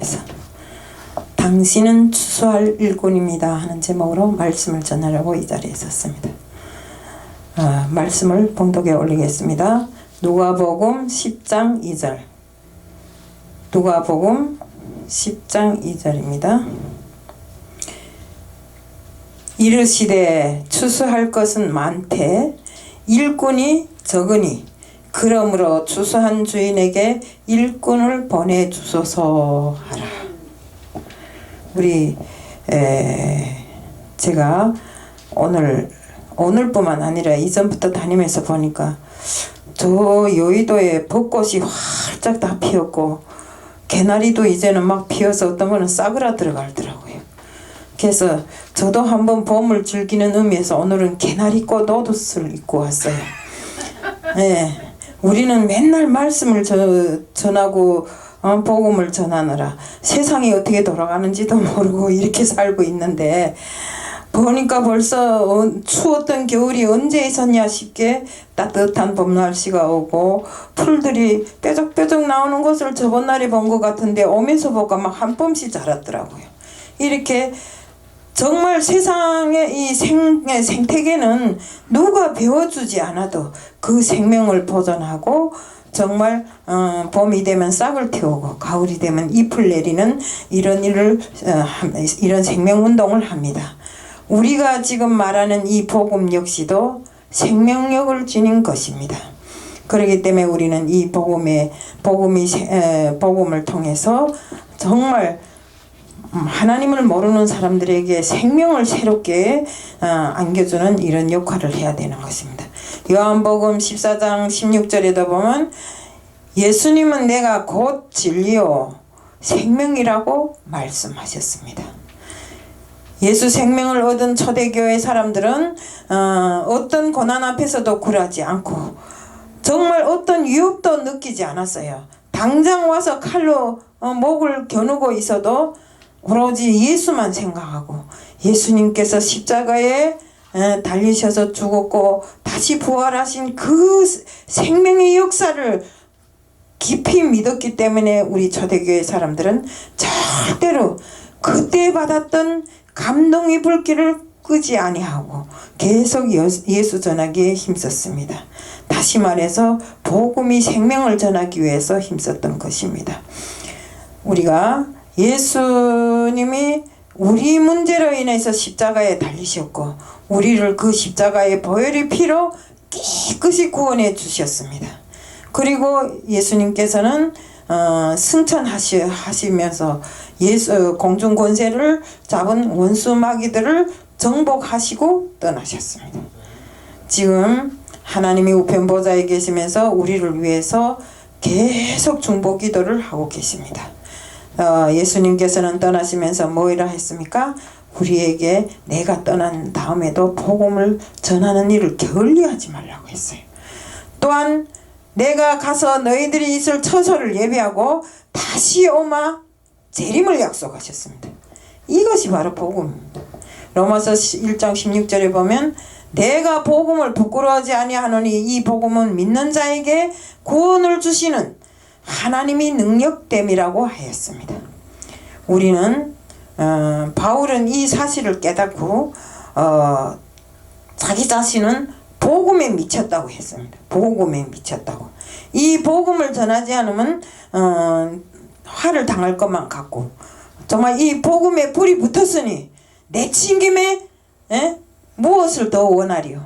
그래서 당신은 추수할 일꾼입니다 하는 제목으로 말씀을 전하려고 이 자리에 섰습니다. 말씀을 봉독에 올리겠습니다. 누가복음 10장 2절. 누가복음 10장 2절입니다. 이르시되 추수할 것은 많되 일꾼이 적으니 그러므로 추수한 주인에게 일꾼을 보내주소서 하라. 우리 제가 오늘뿐만 아니라 이전부터 다니면서 보니까 저 여의도에 벚꽃이 활짝 다 피었고 개나리도 이제는 막 피어서 어떤 거는 싸그라 들어가더라고요. 그래서 저도 한번 봄을 즐기는 의미에서 오늘은 개나리꽃 옷을 입고 왔어요. 우리는 맨날 말씀을 전하고 복음을 전하느라 세상이 어떻게 돌아가는지도 모르고 이렇게 살고 있는데 보니까 벌써 추웠던 겨울이 언제 있었냐 싶게 따뜻한 봄 날씨가 오고 풀들이 뾰족뾰족 나오는 것을 저번 날에 본 것 같은데 오면서 보니까 막 한 뼘씩 자랐더라고요. 이렇게 정말 세상의 이 생태계는 누가 배워주지 않아도 그 생명을 보존하고 정말 봄이 되면 싹을 틔우고 가을이 되면 잎을 내리는 이런 이런 생명운동을 합니다. 우리가 지금 말하는 이 복음 역시도 생명력을 지닌 것입니다. 그렇기 때문에 우리는 이 복음을 통해서 정말 하나님을 모르는 사람들에게 생명을 새롭게 안겨주는 이런 역할을 해야 되는 것입니다. 요한복음 14장 16절에도 보면 예수님은 내가 곧 진리요 생명이라고 말씀하셨습니다. 예수 생명을 얻은 초대교회 사람들은 어떤 고난 앞에서도 굴하지 않고 정말 어떤 위협도 느끼지 않았어요. 당장 와서 칼로 목을 겨누고 있어도 오로지 예수만 생각하고 예수님께서 십자가에 달리셔서 죽었고 다시 부활하신 그 생명의 역사를 깊이 믿었기 때문에 우리 초대교회 사람들은 절대로 그때 받았던 감동의 불길을 끄지 아니하고 계속 예수 전하기에 힘썼습니다. 다시 말해서 복음이 생명을 전하기 위해서 힘썼던 것입니다. 우리가 예수님이 우리 문제로 인해서 십자가에 달리셨고 우리를 그 십자가의 보혈의 피로 깨끗이 구원해 주셨습니다. 그리고 예수님께서는 승천하시면서 공중 권세를 잡은 원수 마귀들을 정복하시고 떠나셨습니다. 지금 하나님이 우편 보좌에 계시면서 우리를 위해서 계속 중보 기도를 하고 계십니다. 예수님께서는 떠나시면서 뭐이라 했습니까? 우리에게 내가 떠난 다음에도 복음을 전하는 일을 게을리하지 말라고 했어요. 또한 내가 가서 너희들이 있을 처소를 예비하고 다시 오마 재림을 약속하셨습니다. 이것이 바로 복음입니다. 로마서 1장 16절에 보면 내가 복음을 부끄러워하지 아니하노니 이 복음은 믿는 자에게 구원을 주시는 하나님이 능력됨이라고 하였습니다. 우리는 바울은 이 사실을 깨닫고 자기 자신은 복음에 미쳤다고 했습니다. 복음에 미쳤다고. 이 복음을 전하지 않으면 화를 당할 것만 같고 정말 이 복음에 불이 붙었으니 내친 김에 무엇을 더 원하리요.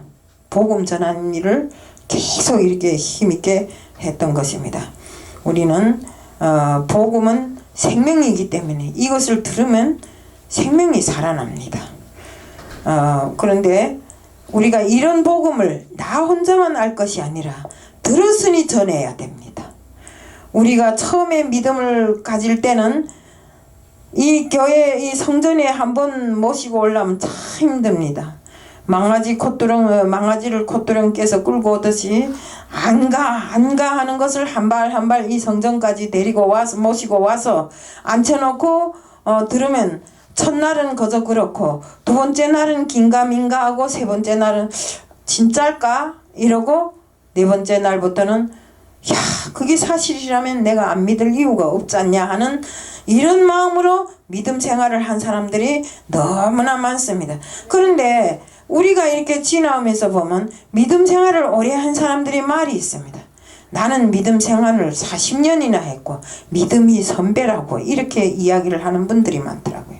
복음 전하는 일을 계속 이렇게 힘있게 했던 것입니다. 우리는 복음은 생명이기 때문에 이것을 들으면 생명이 살아납니다. 그런데 우리가 이런 복음을 나 혼자만 알 것이 아니라 들었으니 전해야 됩니다. 우리가 처음에 믿음을 가질 때는 이 교회 이 성전에 한번 모시고 올라면 참 힘듭니다. 망아지를 콧두렁 깨서 끌고 오듯이 안 가 하는 것을 한 발 한 발 이 성전까지 모시고 와서 앉혀놓고 들으면 첫날은 그저 그렇고 두 번째 날은 긴가민가 하고 세 번째 날은 진짜일까 이러고 네 번째 날부터는 야, 그게 사실이라면 내가 안 믿을 이유가 없지 않냐 하는 이런 마음으로 믿음 생활을 한 사람들이 너무나 많습니다. 그런데 우리가 이렇게 지나오면서 보면 믿음 생활을 오래 한 사람들이 말이 있습니다. 나는 믿음 생활을 40년이나 했고 믿음이 선배라고 이렇게 이야기를 하는 분들이 많더라고요.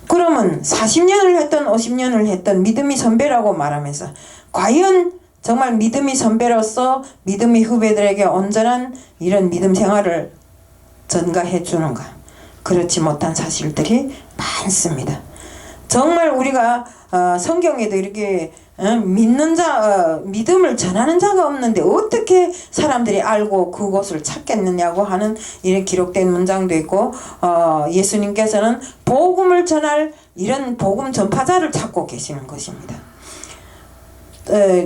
그러면 40년을 했던 50년을 했던 믿음이 선배라고 말하면서 과연 정말 믿음이 선배로서 믿음이 후배들에게 온전한 이런 믿음 생활을 전가해 주는가? 그렇지 못한 사실들이 많습니다. 정말 우리가 성경에도 이렇게 믿음을 전하는 자가 없는데 어떻게 사람들이 알고 그곳을 찾겠느냐고 하는 이런 기록된 문장도 있고, 예수님께서는 복음을 전할 이런 복음 전파자를 찾고 계시는 것입니다.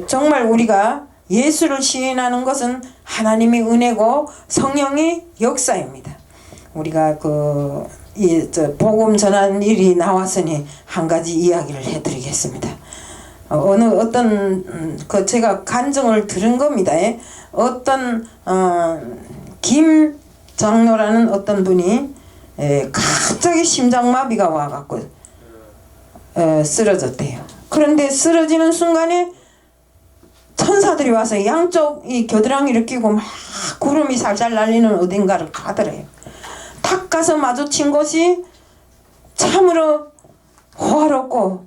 정말 우리가 예수를 시인하는 것은 하나님의 은혜고 성령의 역사입니다. 우리가 복음 전하는 일이 나왔으니 한 가지 이야기를 해드리겠습니다. 제가 간증을 들은 겁니다. 어떤 김 장로라는 어떤 분이 갑자기 심장마비가 와갖고 쓰러졌대요. 그런데 쓰러지는 순간에 천사들이 와서 양쪽 이 겨드랑이를 끼고 막 구름이 살살 날리는 어딘가를 가더래요. 탁 가서 마주친 곳이 참으로 호화롭고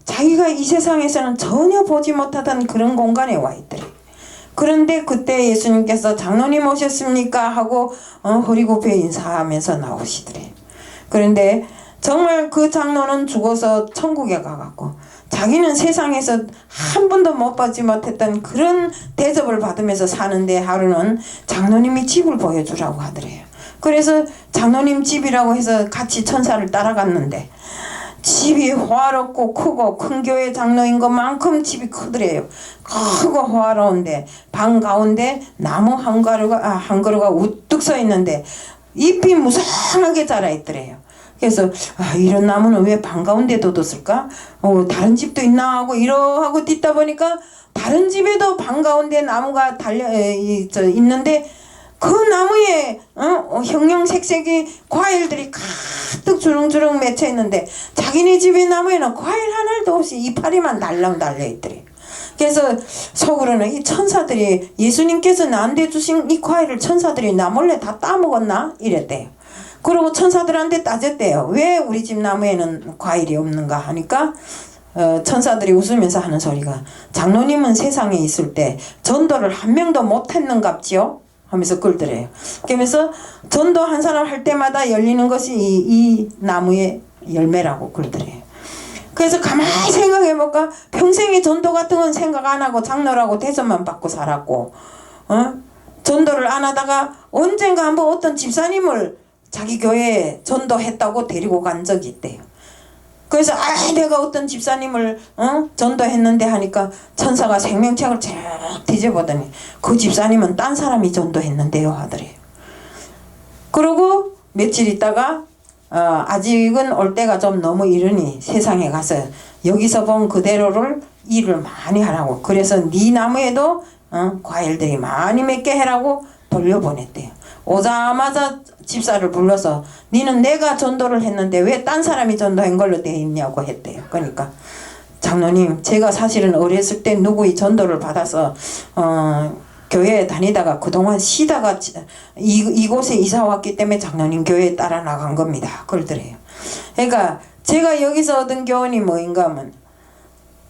자기가 이 세상에서는 전혀 보지 못하던 그런 공간에 와 있더래요. 그런데 그때 예수님께서 장로님 오셨습니까? 하고 허리굽혀 인사하면서 나오시더래요. 그런데 정말 그 장로는 죽어서 천국에 가갖고 자기는 세상에서 한 번도 못 받지 못했던 그런 대접을 받으면서 사는데 하루는 장로님이 집을 보여주라고 하더래요. 그래서 장로님 집이라고 해서 같이 천사를 따라갔는데 집이 호화롭고 크고 큰 교회 장로인 것만큼 집이 크더래요. 크고 호화로운데 방 가운데 나무 한 그루가 우뚝 서 있는데 잎이 무성하게 자라 있더래요. 그래서 이런 나무는 왜 방 가운데 뒀을까? 다른 집도 있나 하고 이러하고 뛰다 보니까 다른 집에도 방 가운데 나무가 있는데 그 나무에 형형색색이 과일들이 가득 주렁주렁 맺혀 있는데 자기네 집의 나무에는 과일 하나도 없이 이파리만 달랑 달려 있더래요. 그래서 속으로는 이 천사들이 예수님께서 나한테 주신 이 과일을 천사들이 나 몰래 다 따먹었나? 이랬대요. 그리고 천사들한테 따졌대요. 왜 우리 집 나무에는 과일이 없는가 하니까 천사들이 웃으면서 하는 소리가 장로님은 세상에 있을 때 전도를 한 명도 못했는갑지요? 하면서 끌더래요. 그러면서 전도 한 사람 할 때마다 열리는 것이 이 나무의 열매라고 끌더래요. 그래서 가만히 생각해볼까? 평생에 전도 같은 건 생각 안 하고 장로라고 대접만 받고 살았고 전도를 안 하다가 언젠가 한번 어떤 집사님을 자기 교회에 전도했다고 데리고 간 적이 있대요. 그래서 내가 어떤 집사님을 전도했는데 하니까 천사가 생명책을 쫙 뒤져보더니 그 집사님은 딴 사람이 전도했는데요 하더래요. 그러고 며칠 있다가 아직은 올 때가 좀 너무 이르니 세상에 가서 여기서 본 그대로를 일을 많이 하라고, 그래서 네 나무에도 과일들이 많이 맺게 해라고 돌려보냈대요. 오자마자 집사를 불러서 니는 내가 전도를 했는데 왜 딴 사람이 전도한 걸로 돼 있냐고 했대요. 그러니까 장로님, 제가 사실은 어렸을 때 누구의 전도를 받아서 교회에 다니다가 그동안 쉬다가 이곳에 이사 왔기 때문에 장로님 교회에 따라 나간 겁니다. 그러더래요. 그러니까 제가 여기서 얻은 교훈이 뭐인가 하면,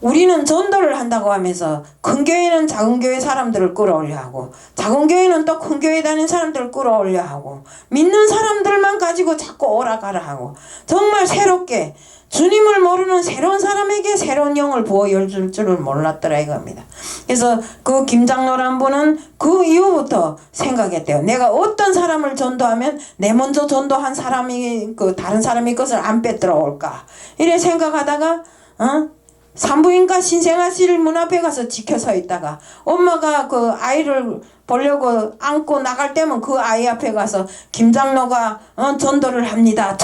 우리는 전도를 한다고 하면서 큰 교회는 작은 교회 사람들을 끌어올려 하고 작은 교회는 또 큰 교회 다니는 사람들을 끌어올려 하고 믿는 사람들만 가지고 자꾸 오라가라 하고 정말 새롭게 주님을 모르는 새로운 사람에게 새로운 영을 부어줄 줄을 몰랐더라 이겁니다. 그래서 그 김장로란 분은 그 이후부터 생각했대요. 내가 어떤 사람을 전도하면 내 먼저 전도한 사람이 다른 사람의 것을 안 빼들어 올까 이래 생각하다가 산부인과 신생아실 문 앞에 가서 지켜 서 있다가 엄마가 그 아이를 보려고 안고 나갈 때면 그 아이 앞에 가서 김장로가 전도를 합니다.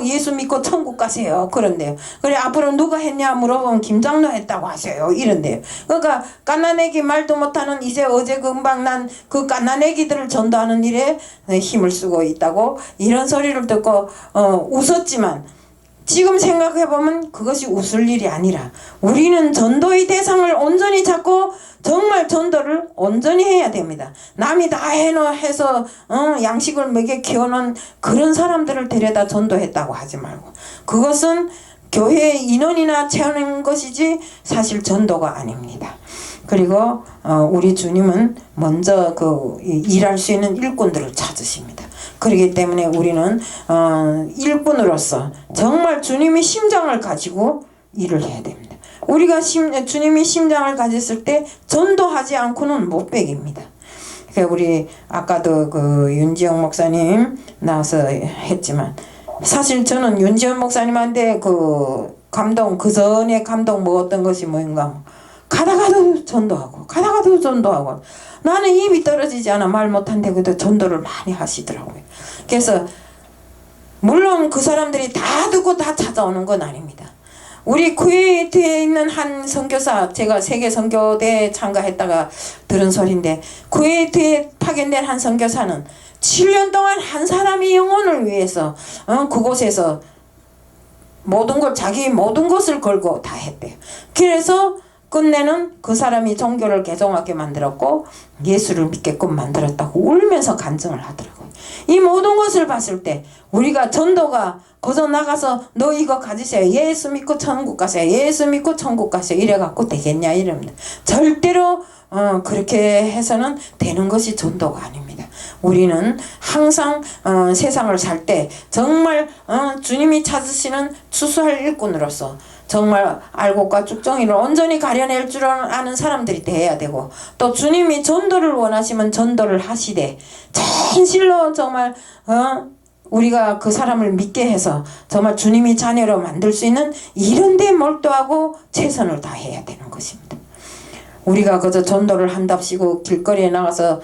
예수 믿고 천국 가세요. 그런데요. 그래 앞으로 누가 했냐 물어보면 김장로 했다고 하세요. 이런데요. 그러니까 갓난애기 말도 못하는 이제 어제 금방 난 그 갓난애기들을 전도하는 일에 힘을 쓰고 있다고 이런 소리를 듣고 웃었지만 지금 생각해보면 그것이 웃을 일이 아니라 우리는 전도의 대상을 온전히 잡고 정말 전도를 온전히 해야 됩니다. 남이 다 해서 양식을 먹여 키워놓은 그런 사람들을 데려다 전도했다고 하지 말고 그것은 교회 인원이나 채우는 것이지 사실 전도가 아닙니다. 그리고 우리 주님은 먼저 일할 수 있는 일꾼들을 찾으십니다. 그렇기 때문에 우리는 일꾼으로서 정말 주님의 심장을 가지고 일을 해야 됩니다. 우리가 주님이 심장을 가졌을 때 전도하지 않고는 못 배깁니다. 그러니까 우리 아까도 윤지영 목사님 나와서 했지만 사실 저는 윤지영 목사님한테 그 전에 감동 먹었던 것이 뭔가 가다가도 전도하고 나는 입이 떨어지지 않아 말 못한데 그래도 전도를 많이 하시더라고요. 그래서 물론 그 사람들이 다 듣고 다 찾아오는 건 아닙니다. 우리 쿠웨이트에 있는 한 선교사, 제가 세계 선교대에 참가했다가 들은 소리인데 쿠웨이트에 파견된 한 선교사는 7년 동안 한 사람의 영혼을 위해서 그곳에서 자기 모든 것을 걸고 다 했대요. 그래서 끝내는 그 사람이 종교를 개종하게 만들었고 예수를 믿게끔 만들었다고 울면서 간증을 하더라고요. 이 모든 것을 봤을 때 우리가 전도가 거저 나가서 너 이거 가지세요. 예수 믿고 천국 가세요. 예수 믿고 천국 가세요. 이래갖고 되겠냐 이럽니다. 절대로 그렇게 해서는 되는 것이 전도가 아닙니다. 우리는 항상 세상을 살 때 정말 주님이 찾으시는 추수할 일꾼으로서 정말 알곡과 쭉정이를 온전히 가려낼 줄 아는 사람들이 돼야 되고 또 주님이 전도를 원하시면 전도를 하시되 진실로 정말 우리가 그 사람을 믿게 해서 정말 주님이 자녀로 만들 수 있는 이런 데 몰두하고 최선을 다해야 되는 것입니다. 우리가 그저 전도를 한답시고 길거리에 나가서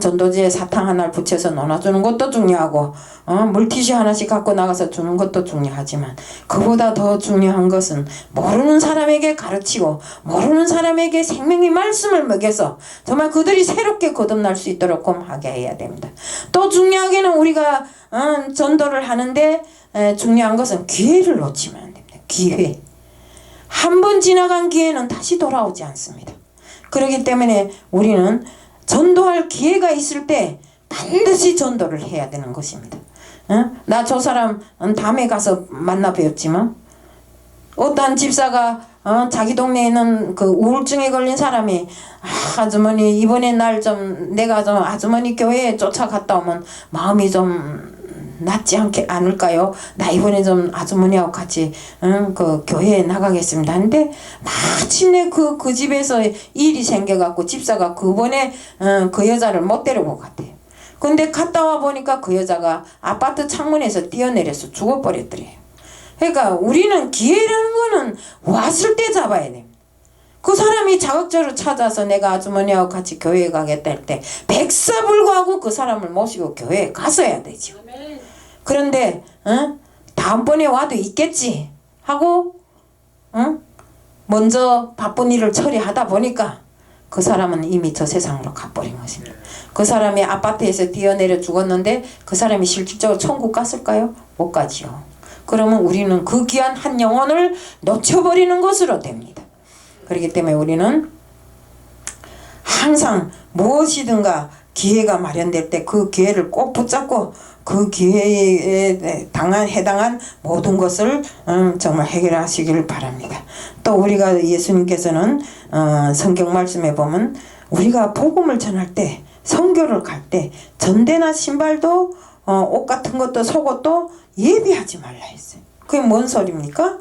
전도지에 사탕 하나를 붙여서 나눠주는 것도 중요하고 물티슈 하나씩 갖고 나가서 주는 것도 중요하지만 그보다 더 중요한 것은 모르는 사람에게 가르치고 모르는 사람에게 생명의 말씀을 먹여서 정말 그들이 새롭게 거듭날 수 있도록 하게 해야 됩니다. 또 중요하게는 우리가 전도를 하는데 중요한 것은 기회를 놓치면 안 됩니다. 기회. 한 번 지나간 기회는 다시 돌아오지 않습니다. 그렇기 때문에 우리는 전도할 기회가 있을 때 반드시 전도를 해야 되는 것입니다. 나 저 사람 다음에 가서 만나 뵈었지만 어떤 집사가 자기 동네에 있는 그 우울증에 걸린 사람이 아주머니 이번에 내가 좀 아주머니 교회에 쫓아갔다 오면 마음이 좀 낫지 않을까요? 나 이번에 좀 아주머니하고 같이 그 교회에 나가겠습니다. 근데 마침내 그 집에서 일이 생겨갖고 집사가 그번에 그 여자를 못 데려고 갔대요. 근데 갔다 와 보니까 그 여자가 아파트 창문에서 뛰어내려서 죽어버렸더래요. 그러니까 우리는 기회라는 거는 왔을 때 잡아야 됩니다. 그 사람이 자극적으로 찾아서 내가 아주머니하고 같이 교회에 가겠다 할 때 백사불구하고 그 사람을 모시고 교회에 갔어야 되죠. 그런데 다음번에 와도 있겠지 하고 먼저 바쁜 일을 처리하다 보니까 그 사람은 이미 저 세상으로 가버린 것입니다. 그 사람이 아파트에서 뛰어내려 죽었는데 그 사람이 실질적으로 천국 갔을까요? 못 가지요. 그러면 우리는 그 귀한 한 영혼을 놓쳐버리는 것으로 됩니다. 그렇기 때문에 우리는 항상 무엇이든가 기회가 마련될 때 그 기회를 꼭 붙잡고 그 기회에 해당한 모든 것을 정말 해결하시기를 바랍니다. 또 우리가 예수님께서는 성경 말씀에 보면 우리가 복음을 전할 때 선교를 갈 때 전대나 신발도 옷 같은 것도 속옷도 예비하지 말라 했어요. 그게 뭔 소리입니까?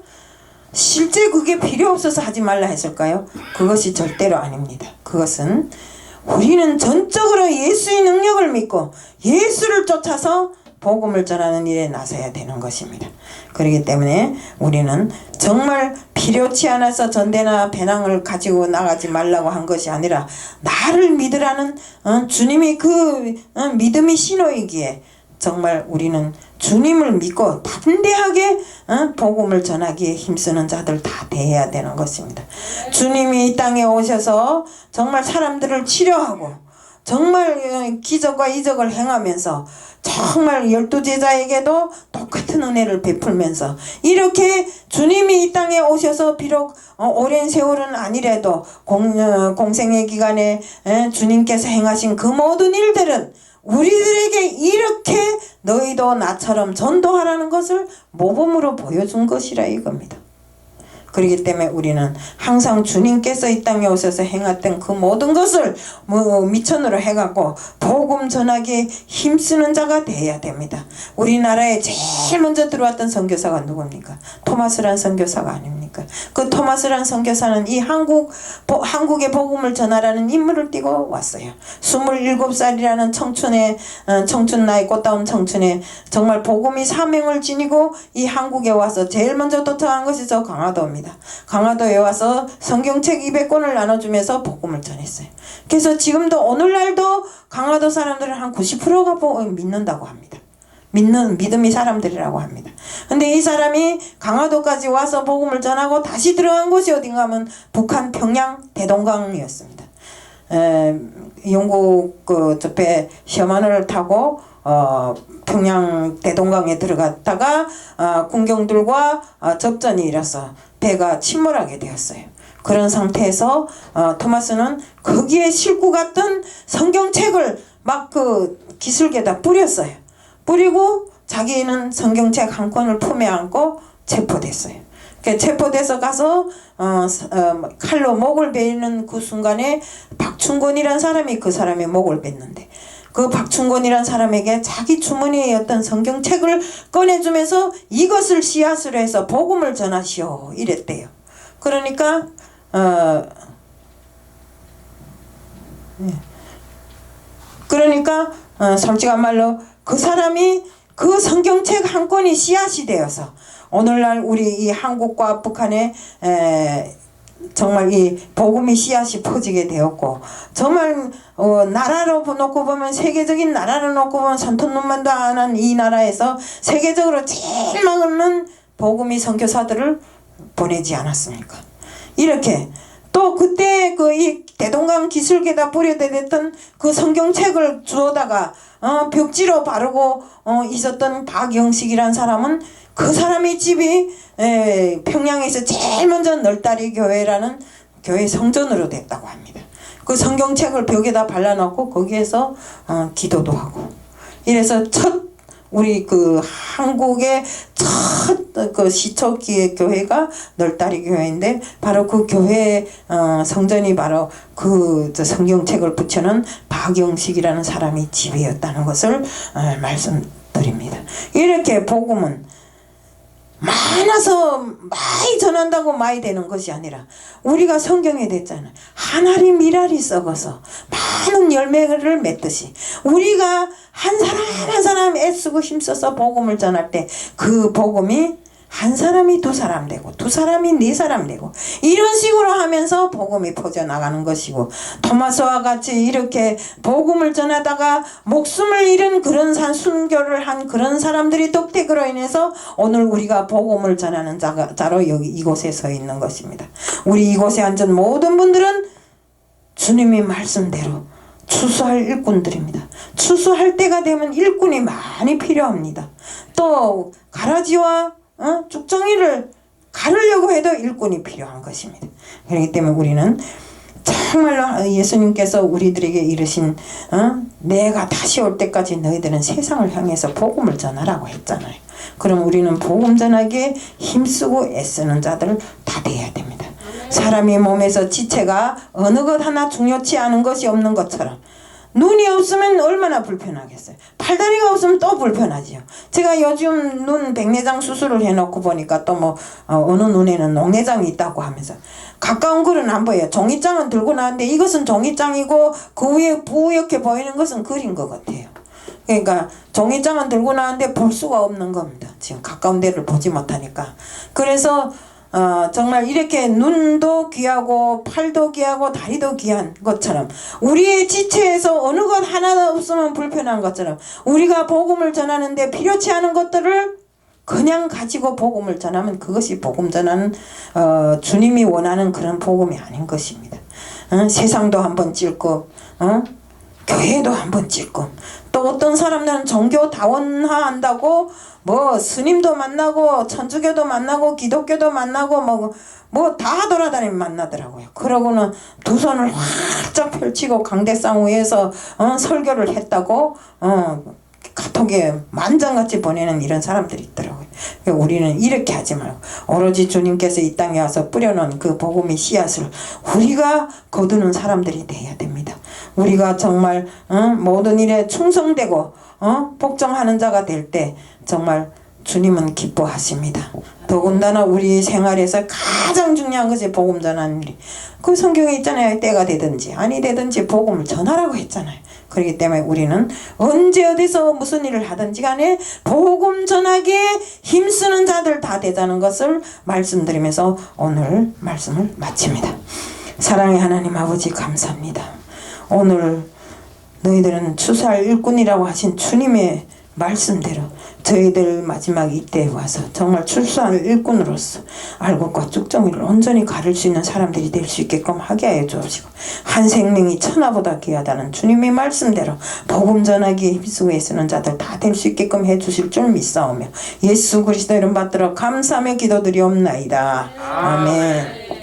실제 그게 필요 없어서 하지 말라 했을까요? 그것이 절대로 아닙니다. 그것은 우리는 전적으로 예수의 능력을 믿고 예수를 쫓아서 복음을 전하는 일에 나서야 되는 것입니다. 그렇기 때문에 우리는 정말 필요치 않아서 전대나 배낭을 가지고 나가지 말라고 한 것이 아니라 나를 믿으라는 주님이 그 믿음이 신호이기에 정말 우리는 주님을 믿고 담대하게 복음을 전하기에 힘쓰는 자들 다 돼야 되는 것입니다. 주님이 이 땅에 오셔서 정말 사람들을 치료하고 정말 기적과 이적을 행하면서 정말 12제자에게도 똑같은 은혜를 베풀면서 이렇게 주님이 이 땅에 오셔서 비록 오랜 세월은 아니래도 공생의 기간에 주님께서 행하신 그 모든 일들은 우리들에게 이렇게 너희도 나처럼 전도하라는 것을 모범으로 보여준 것이라 이겁니다. 그렇기 때문에 우리는 항상 주님께서 이 땅에 오셔서 행했던 그 모든 것을 미천으로 해갖고 복음 전하기에 힘쓰는 자가 되어야 됩니다. 우리나라에 제일 먼저 들어왔던 선교사가 누굽니까? 토마스란 선교사가 아닙니까? 그 토마스란 선교사는 이 한국의 복음을 전하라는 임무를 띠고 왔어요. 27살이라는 청춘 나이 꽃다운 청춘에 정말 복음이 사명을 지니고 이 한국에 와서 제일 먼저 도착한 것이 저 강화도입니다. 강화도에 와서 성경책 200권을 나눠주면서 복음을 전했어요. 그래서 지금도 오늘날도 강화도 사람들은 한 90%가 믿는다고 합니다. 믿음이 사람들이라고 합니다. 근데 이 사람이 강화도까지 와서 복음을 전하고 다시 들어간 곳이 어딘가 하면 북한 평양 대동강이었습니다. 영국 배 셔먼을 타고 평양 대동강에 들어갔다가 군경들과 접전이 일어서 배가 침몰하게 되었어요. 그런 상태에서 토마스는 거기에 싣고 갔던 성경책을 막 그 기슭에다 뿌렸어요. 뿌리고 자기는 성경책 한 권을 품에 안고 체포됐어요. 체포돼서 가서 칼로 목을 베이는 그 순간에 박충곤이란 사람이 그 사람의 목을 뱉는데 그 박충곤이란 사람에게 자기 주머니에 어떤 성경책을 꺼내주면서 이것을 씨앗으로 해서 복음을 전하시오 이랬대요. 그러니까 솔직한 말로 그 사람이 그 성경책 한 권이 씨앗이 되어서 오늘날 우리 이 한국과 북한에 정말 이 복음의 씨앗이 퍼지게 되었고 정말 나라로 놓고 보면 세계적인 나라로 놓고 보면 손톱눈만도 안 한 이 나라에서 세계적으로 제일 많은 복음의 선교사들을 보내지 않았습니까? 이렇게 또 그때 그 이 대동강 기슭에다 뿌려대던 그 성경책을 주워다가 벽지로 바르고 있었던 박영식이란 사람은 그 사람의 집이 평양에서 제일 먼저 널다리 교회라는 교회 성전으로 됐다고 합니다. 그 성경책을 벽에다 발라놓고 거기에서 기도도 하고 이래서 우리 그 한국의 첫 그 시초기의 교회가 널다리 교회인데 바로 그 교회 성전이 바로 그 성경책을 붙여놓은 박영식이라는 사람이 집이었다는 것을 말씀드립니다. 이렇게 복음은 많아서 많이 전한다고 많이 되는 것이 아니라 우리가 성경에 됐잖아요. 한 알이 밀알이 썩어서 많은 열매를 맺듯이 우리가 한 사람 한 사람 애쓰고 힘써서 복음을 전할 때 그 복음이 한 사람이 두 사람 되고 두 사람이 네 사람 되고 이런 식으로 하면서 복음이 퍼져나가는 것이고 토마스와 같이 이렇게 복음을 전하다가 목숨을 잃은 그런 순교를 한 그런 사람들이 독택으로 인해서 오늘 우리가 복음을 전하는 자로 여기 이곳에 서 있는 것입니다. 우리 이곳에 앉은 모든 분들은 주님의 말씀대로 추수할 일꾼들입니다. 추수할 때가 되면 일꾼이 많이 필요합니다. 또 가라지와 쭉정이를 가르려고 해도 일꾼이 필요한 것입니다. 그렇기 때문에 우리는 정말로 예수님께서 우리들에게 이르신 내가 다시 올 때까지 너희들은 세상을 향해서 복음을 전하라고 했잖아요. 그럼 우리는 복음 전하기에 힘쓰고 애쓰는 자들 다 돼야 됩니다. 사람의 몸에서 지체가 어느 것 하나 중요치 않은 것이 없는 것처럼 눈이 없으면 얼마나 불편하겠어요. 팔다리가 없으면 또 불편하지요. 제가 요즘 눈 백내장 수술을 해놓고 보니까 또 뭐 어느 눈에는 녹내장이 있다고 하면서 가까운 글은 안 보여요. 종이장은 들고 나왔는데 이것은 종이장이고 그 위에 뿌옇게 보이는 것은 글인 것 같아요. 그러니까 종이장은 들고 나왔는데 볼 수가 없는 겁니다. 지금 가까운 데를 보지 못하니까. 그래서 정말 이렇게 눈도 귀하고 팔도 귀하고 다리도 귀한 것처럼 우리의 지체에서 어느 것 하나 없으면 불편한 것처럼 우리가 복음을 전하는데 필요치 않은 것들을 그냥 가지고 복음을 전하면 그것이 복음 전하는 주님이 원하는 그런 복음이 아닌 것입니다. 세상도 한번 찔고 교회도 한번 찔고 또 어떤 사람들은 종교 다원화한다고 뭐 스님도 만나고 천주교도 만나고 기독교도 만나고 뭐 다 돌아다니면 만나더라고요. 그러고는 두 손을 활짝 펼치고 강대상 위에서 설교를 했다고 카톡에 만장같이 보내는 이런 사람들이 있더라고요. 우리는 이렇게 하지 말고 오로지 주님께서 이 땅에 와서 뿌려놓은 그 복음의 씨앗을 우리가 거두는 사람들이 돼야 됩니다. 우리가 정말 모든 일에 충성되고 복종하는 자가 될 때 정말 주님은 기뻐하십니다. 더군다나 우리 생활에서 가장 중요한 것이 복음 전하는 일. 그 성경에 있잖아요. 때가 되든지 아니 되든지 복음을 전하라고 했잖아요. 그렇기 때문에 우리는 언제 어디서 무슨 일을 하든지 간에 복음 전하기에 힘쓰는 자들 다 되자는 것을 말씀드리면서 오늘 말씀을 마칩니다. 사랑의 하나님 아버지 감사합니다. 오늘 너희들은 추수할 일꾼이라고 하신 주님의 말씀대로 저희들 마지막 이때에 와서 정말 출소하는 일꾼으로서 알곡과 쭉정이를 온전히 가를 수 있는 사람들이 될 수 있게끔 하게 하여 주시고 한 생명이 천하보다 귀하다는 주님의 말씀대로 복음 전하기에 힘쓰고 애쓰는 자들 다 될 수 있게끔 해주실 줄 믿사오며 예수 그리스도 이름 받들어 감사하며 기도드리옵나이다. 아멘.